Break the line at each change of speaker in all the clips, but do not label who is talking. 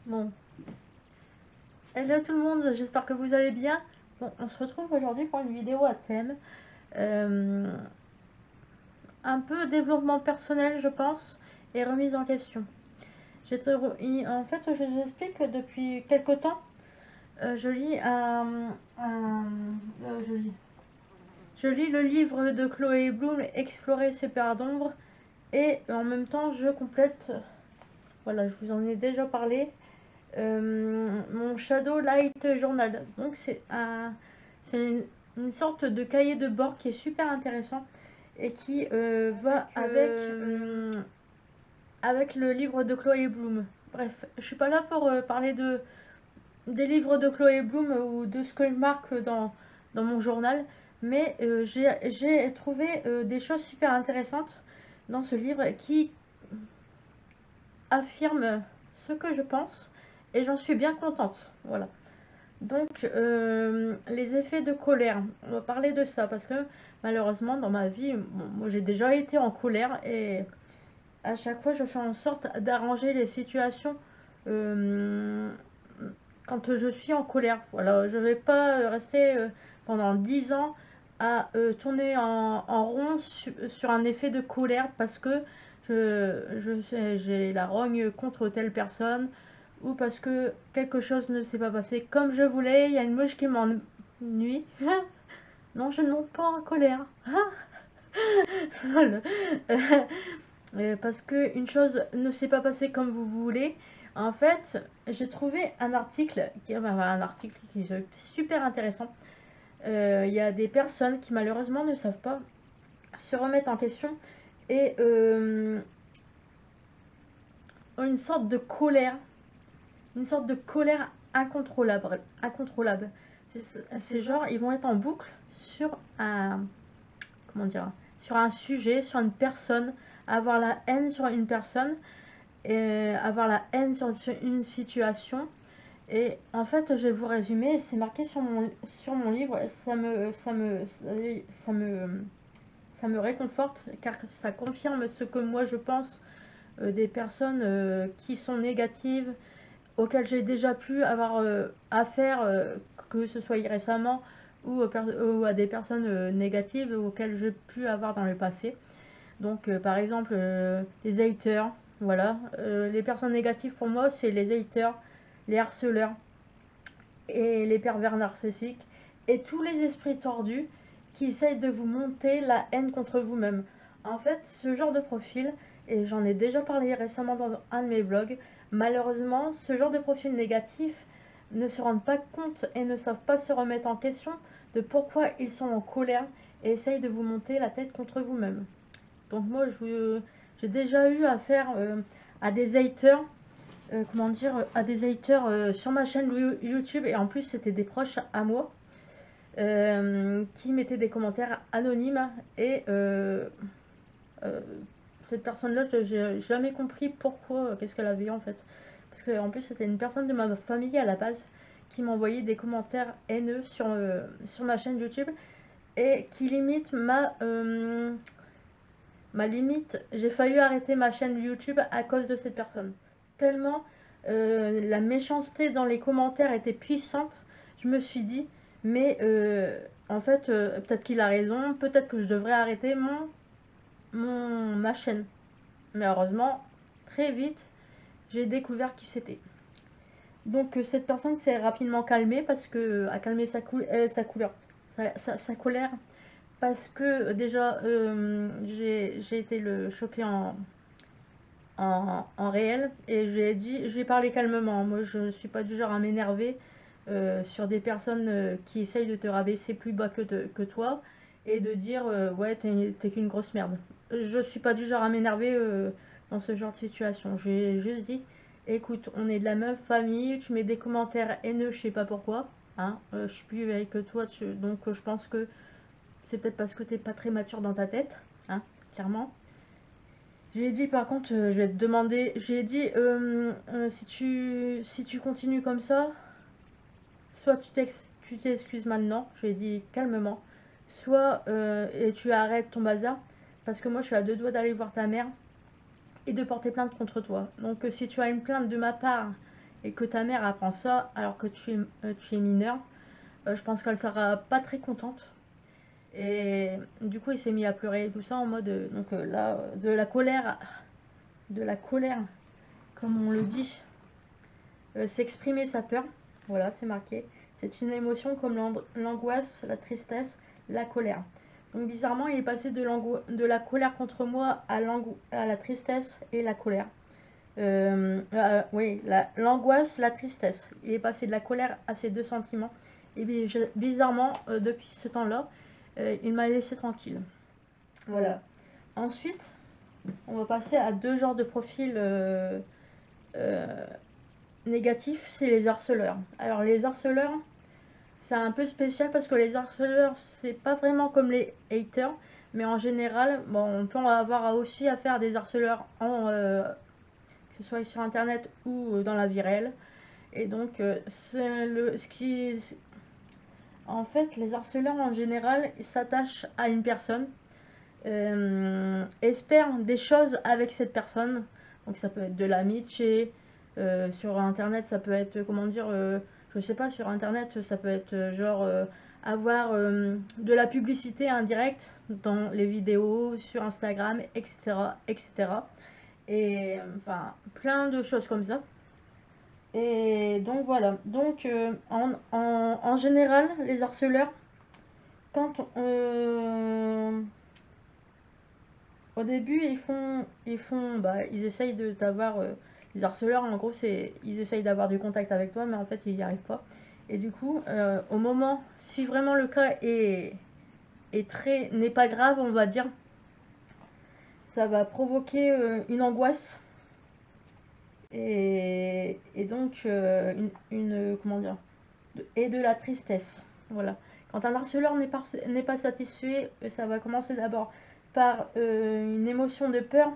Bon, hello tout le monde, j'espère que vous allez bien. Bon, on se retrouve aujourd'hui pour une vidéo à thème. euh, un peu développement personnel, je pense, et remise en question. En fait, je vous explique que depuis quelque temps, je lis je lis le livre de Chloé Bloom, Explorer ses parts d'ombre, et en même temps, je complète, voilà, je vous en ai déjà parlé, mon Shadow Light Journal. Donc c'est une sorte de cahier de bord qui est super intéressant et qui va avec le livre de Chloé Bloom. Bref, je suis pas là pour parler des livres de Chloé Bloom ou de ce que je marque dans mon journal, mais j'ai trouvé des choses super intéressantes dans ce livre qui affirment ce que je pense et j'en suis bien contente. Voilà. Donc, les effets de colère, on va parler de ça parce que malheureusement dans ma vie, bon, moi j'ai déjà été en colère et à chaque fois je fais en sorte d'arranger les situations euh, quand je suis en colère. Voilà, je vais pas rester pendant 10 ans à tourner en rond sur un effet de colère parce que j'ai la rogne contre telle personne ou parce que quelque chose ne s'est pas passé comme je voulais, il y a une mouche qui m'ennuie. Non, je ne monte pas en colère. Voilà. Parce que une chose ne s'est pas passée comme vous voulez. En fait, j'ai trouvé un article qui est super intéressant. Il y a des personnes qui malheureusement ne savent pas se remettre en question et ont une sorte de colère incontrôlable. C'est genre, ils vont être en boucle sur un, comment dire, sur un sujet, sur une personne, avoir la haine sur une personne, et avoir la haine sur une situation. Et en fait, je vais vous résumer, c'est marqué sur mon livre, ça me réconforte car ça confirme ce que moi je pense des personnes qui sont négatives, auxquelles j'ai déjà pu avoir affaire, que ce soit récemment ou à des personnes négatives auxquelles j'ai pu avoir dans le passé. Donc par exemple les haters, voilà. Les personnes négatives pour moi c'est les haters, les harceleurs et les pervers narcissiques et tous les esprits tordus qui essayent de vous monter la haine contre vous-même. En fait, ce genre de profil, et j'en ai déjà parlé récemment dans un de mes vlogs, malheureusement, ce genre de profil négatif ne se rendent pas compte et ne savent pas se remettre en question de pourquoi ils sont en colère et essayent de vous monter la tête contre vous-même. Donc moi, j'ai déjà eu affaire à des haters, comment dire, à des haters sur ma chaîne YouTube, et en plus c'était des proches à moi qui mettaient des commentaires anonymes et cette personne-là, je n'ai jamais compris pourquoi, qu'est-ce qu'elle avait en fait. Parce qu'en plus c'était une personne de ma famille à la base qui m'envoyait des commentaires haineux sur ma chaîne YouTube et qui limite ma limite, j'ai failli arrêter ma chaîne YouTube à cause de cette personne. Tellement la méchanceté dans les commentaires était puissante, je me suis dit, mais en fait, peut-être qu'il a raison, peut-être que je devrais arrêter ma chaîne. Mais heureusement, très vite, j'ai découvert qui c'était. Donc cette personne s'est rapidement calmée parce que a calmé sa couleur, sa colère parce que déjà j'ai été le choper en réel et je lui ai parlé calmement. Moi je suis pas du genre à m'énerver sur des personnes qui essayent de te rabaisser plus bas que toi et de dire ouais t'es qu'une grosse merde. Je suis pas du genre à m'énerver dans ce genre de situation. J'ai juste dit écoute, on est de la même famille, tu mets des commentaires haineux, je sais pas pourquoi. Hein, je suis plus vieille que toi, donc je pense que c'est peut-être parce que t'es pas très mature dans ta tête, hein, clairement. J'ai dit par contre, je vais te demander, j'ai dit si tu continues comme ça, soit tu t'excuses maintenant, je lui ai dit calmement, soit et tu arrêtes ton bazar, parce que moi je suis à deux doigts d'aller voir ta mère et de porter plainte contre toi. Donc si tu as une plainte de ma part et que ta mère apprend ça alors que tu es mineur, je pense qu'elle sera pas très contente. Et du coup, il s'est mis à pleurer et tout ça en mode, donc là, de la colère, comme on le dit, s'exprimer sa peur. Voilà, c'est marqué. C'est une émotion comme l'angoisse, la tristesse, la colère. Donc bizarrement, il est passé de la colère contre moi à la tristesse et la colère. Oui, l'angoisse, la tristesse. Il est passé de la colère à ces deux sentiments. Et bizarrement, depuis ce temps-là, il m'a laissé tranquille. Voilà. Ensuite, on va passer à deux genres de profils négatifs, c'est les harceleurs. Alors les harceleurs, c'est un peu spécial parce que les harceleurs, c'est pas vraiment comme les haters, mais en général, bon, on peut avoir aussi affaire à des harceleurs que ce soit sur internet ou dans la vie réelle. Et donc, en fait, les harceleurs en général, ils s'attachent à une personne, espèrent des choses avec cette personne. Donc ça peut être de l'amitié, sur internet ça peut être, comment dire, je sais pas, sur internet ça peut être genre avoir de la publicité indirecte dans les vidéos, sur Instagram, etc. etc. Et enfin plein de choses comme ça. Et donc voilà, donc en général les harceleurs, quand au début ils essayent de t'avoir, les harceleurs en gros ils essayent d'avoir du contact avec toi mais en fait ils n'y arrivent pas. Et du coup au moment, si vraiment le cas n'est pas grave on va dire, ça va provoquer une angoisse et donc comment dire, et de la tristesse. Voilà. Quand un harceleur n'est pas satisfait, ça va commencer d'abord par une émotion de peur,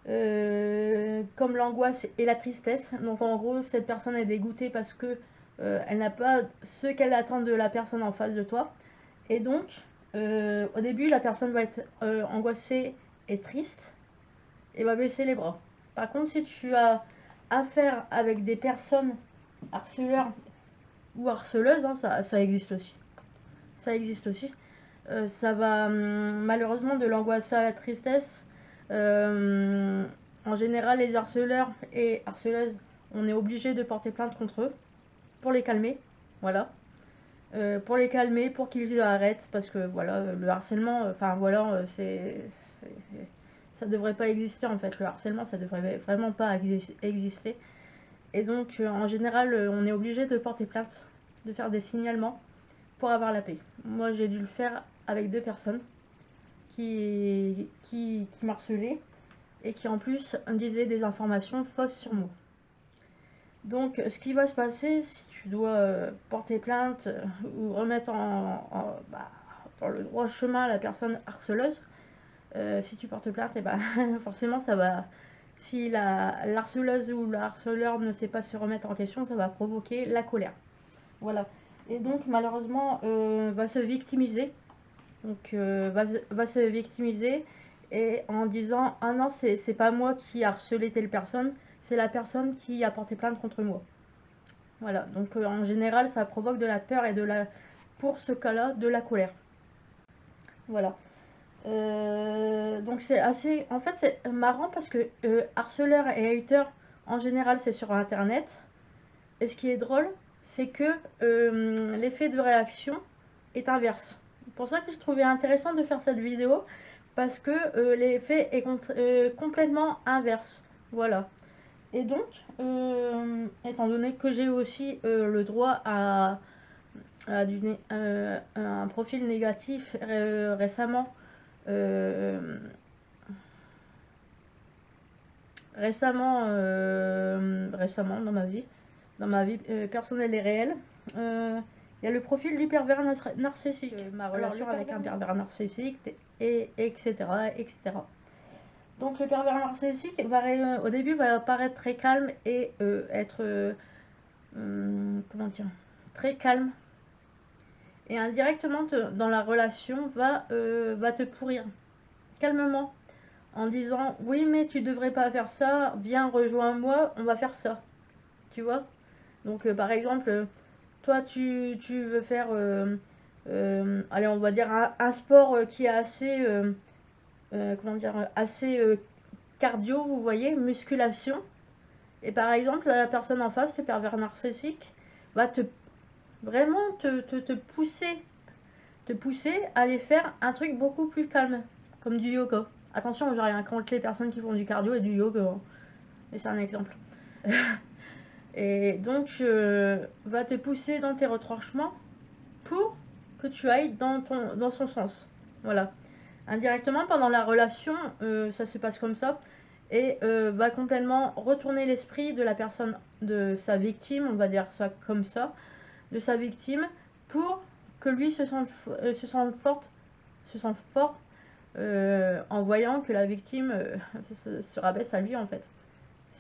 comme l'angoisse et la tristesse. Donc en gros, cette personne est dégoûtée parce que elle n'a pas ce qu'elle attend de la personne en face de toi. Et donc, au début, la personne va être angoissée et triste et va baisser les bras. Par contre, si tu as affaire avec des personnes harceleurs ou harceleuses, hein, ça existe aussi. Ça existe aussi. Ça va malheureusement de l'angoisse à la tristesse. En général, les harceleurs et harceleuses, on est obligé de porter plainte contre eux pour les calmer. Voilà. Pour les calmer, pour qu'ils arrêtent, parce que voilà, le harcèlement, enfin voilà, ça devrait pas exister en fait. Le harcèlement, ça devrait vraiment pas exister. Et donc, en général, on est obligé de porter plainte, de faire des signalements pour avoir la paix. Moi, j'ai dû le faire avec deux personnes qui m'harcelaient et qui en plus disaient des informations fausses sur moi. Donc, ce qui va se passer, si tu dois porter plainte ou remettre dans le droit chemin la personne harceleuse, si tu portes plainte, et forcément, ça va. Si la harceleuse ou le harceleur ne sait pas se remettre en question, ça va provoquer la colère. Voilà. Et donc, malheureusement, va se victimiser. Donc, va se victimiser et en disant ah non, c'est pas moi qui a harcelé telle personne, c'est la personne qui a porté plainte contre moi. Voilà. Donc, en général, ça provoque de la peur et pour ce cas-là, de la colère. Voilà. Donc c'est assez, en fait c'est marrant parce que harceleur et hater en général c'est sur internet, et ce qui est drôle c'est que l'effet de réaction est inverse. C'est pour ça que je trouvais intéressant de faire cette vidéo, parce que l'effet est complètement inverse. Voilà. Et donc étant donné que j'ai aussi le droit un profil négatif récemment, euh, récemment dans ma vie personnelle et réelle, il y a le profil du pervers narcissique, ma relation avec un pervers narcissique, et etc., etc. Donc le pervers narcissique au début va paraître très calme et être comment dire, très calme, et indirectement dans la relation va te pourrir calmement en disant oui mais tu devrais pas faire ça, viens rejoins-moi, on va faire ça, tu vois. Donc par exemple, toi tu veux faire, allez on va dire un sport qui est assez, comment dire, assez cardio, vous voyez, musculation. Et par exemple, la personne en face, le pervers narcissique, va vraiment te pousser à aller faire un truc beaucoup plus calme, comme du yoga. Attention, j'ai rien contre les personnes qui font du cardio et du yoga, hein. Mais c'est un exemple. Et donc, va te pousser dans tes retranchements pour que tu ailles dans son sens. Voilà. Indirectement, pendant la relation, ça se passe comme ça. Et va complètement retourner l'esprit de la personne, de sa victime, on va dire ça comme ça, de sa victime, pour que lui se sente fort en voyant que la victime se rabaisse à lui en fait,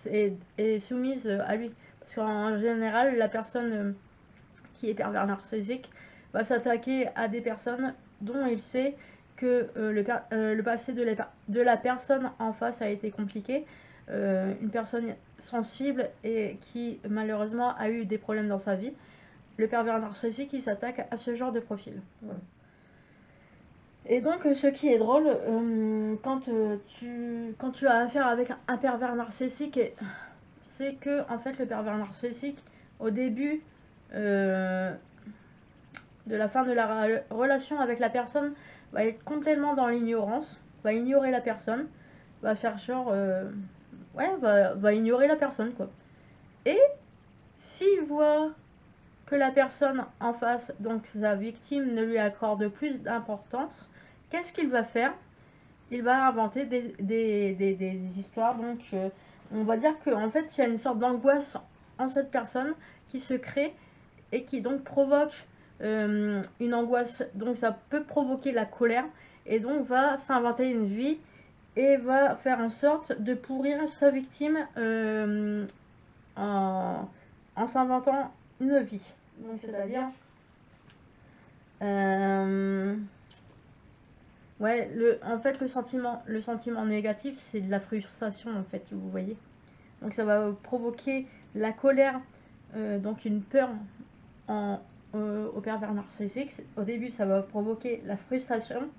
est soumise à lui. Parce qu'en général, la personne qui est pervers narcissique va s'attaquer à des personnes dont il sait que le passé de la personne en face a été compliqué. Une personne sensible et qui malheureusement a eu des problèmes dans sa vie. Le pervers narcissique, il s'attaque à ce genre de profil. Voilà. Et donc, ce qui est drôle, quand tu as affaire avec un pervers narcissique, c'est que, en fait, le pervers narcissique, au début euh, de la fin de la relation avec la personne, va être complètement dans l'ignorance, va ignorer la personne, va faire genre. Ouais, va ignorer la personne, quoi. Et s'il voit que la personne en face, donc sa victime, ne lui accorde plus d'importance, qu'est-ce qu'il va faire? Il va inventer des histoires. Donc, on va dire qu'en fait, il y a une sorte d'angoisse en cette personne qui se crée et qui donc provoque une angoisse. Donc, ça peut provoquer la colère et donc va s'inventer une vie et va faire en sorte de pourrir sa victime en, en s'inventant une vie. Donc, c'est-à-dire ouais, en fait, le sentiment négatif, c'est de la frustration, en fait, vous voyez. Donc, ça va provoquer la colère, donc une peur en, au pervers narcissique. Au début, ça va provoquer la frustration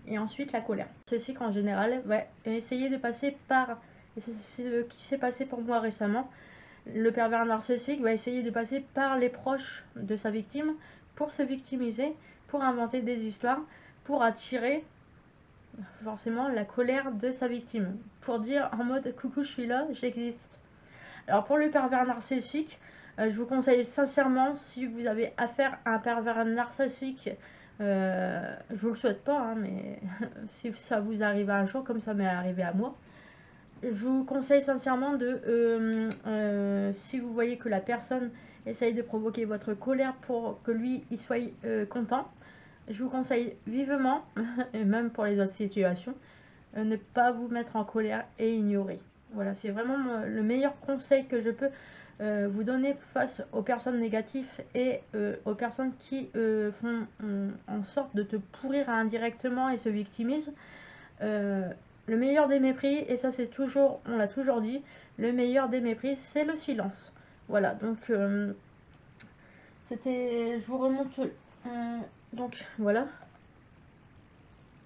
et ensuite la colère. Narcissique, en général, va essayer de passer par, et c'est ce qui s'est passé pour moi récemment, le pervers narcissique va essayer de passer par les proches de sa victime pour se victimiser, pour inventer des histoires, pour attirer forcément la colère de sa victime, pour dire en mode coucou, je suis là, j'existe. Alors pour le pervers narcissique, je vous conseille sincèrement, si vous avez affaire à un pervers narcissique, je vous le souhaite pas, hein, mais si ça vous arrive un jour comme ça m'est arrivé à moi, je vous conseille sincèrement si vous voyez que la personne essaye de provoquer votre colère pour que lui, il soit content, je vous conseille vivement, et même pour les autres situations, ne pas vous mettre en colère et ignorer. Voilà, c'est vraiment le meilleur conseil que je peux vous donner face aux personnes négatives et aux personnes qui font en sorte de te pourrir indirectement et se victimisent. Le meilleur des mépris, et ça c'est toujours, on l'a toujours dit, le meilleur des mépris, c'est le silence. Voilà, donc c'était, je vous remonte, donc voilà,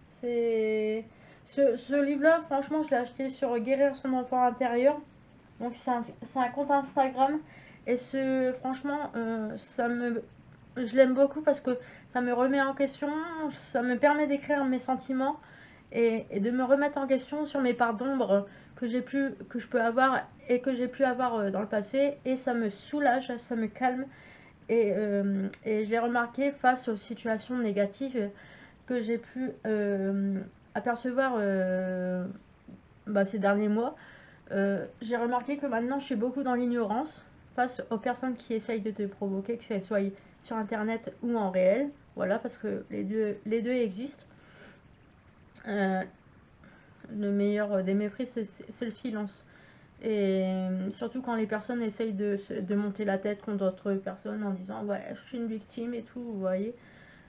c'est ce livre-là, franchement, je l'ai acheté sur Guérir son enfant intérieur. Donc c'est un compte Instagram et franchement, je l'aime beaucoup parce que ça me remet en question, ça me permet d'écrire mes sentiments et de me remettre en question sur mes parts d'ombre que je peux avoir et que j'ai pu avoir dans le passé, et ça me soulage, ça me calme et j'ai remarqué face aux situations négatives que j'ai pu apercevoir ces derniers mois. J'ai remarqué que maintenant je suis beaucoup dans l'ignorance face aux personnes qui essayent de te provoquer, que ce soit sur internet ou en réel. Voilà, parce que les deux existent. Le meilleur des mépris, c'est le silence. Et surtout quand les personnes essayent de monter la tête contre d'autres personnes en disant ouais, je suis une victime et tout, vous voyez.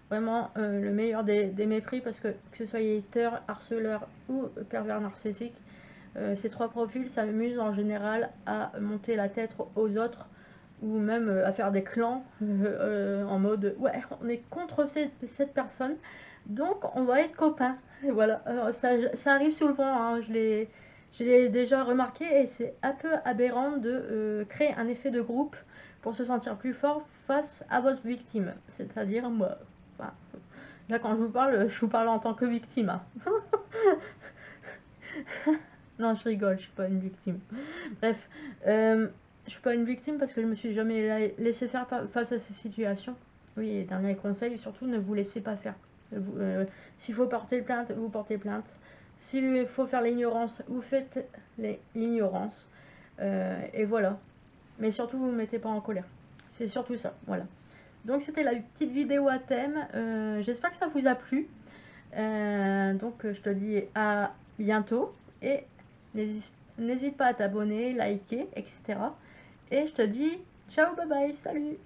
Vraiment, le meilleur des mépris, parce que ce soit hater, harceleur ou pervers narcissique, ces trois profils s'amusent en général à monter la tête aux autres ou même à faire des clans en mode ouais, on est contre cette personne, donc on va être copains. Et voilà. Alors, ça arrive souvent, hein, je l'ai déjà remarqué, et c'est un peu aberrant de créer un effet de groupe pour se sentir plus fort face à votre victime, c'est-à-dire moi. Enfin, là quand je vous parle en tant que victime, hein. Non, je rigole, je suis pas une victime. Bref, je suis pas une victime parce que je me suis jamais laissé faire face à ces situations. Oui, et dernier conseil, surtout ne vous laissez pas faire. S'il faut porter plainte, vous portez plainte. S'il faut faire l'ignorance, vous faites l'ignorance. Et voilà. Mais surtout, vous ne vous mettez pas en colère. C'est surtout ça, voilà. Donc c'était la petite vidéo à thème. J'espère que ça vous a plu. Donc je te dis à bientôt. Et n'hésite pas à t'abonner, liker, etc. Et je te dis ciao, bye bye, salut!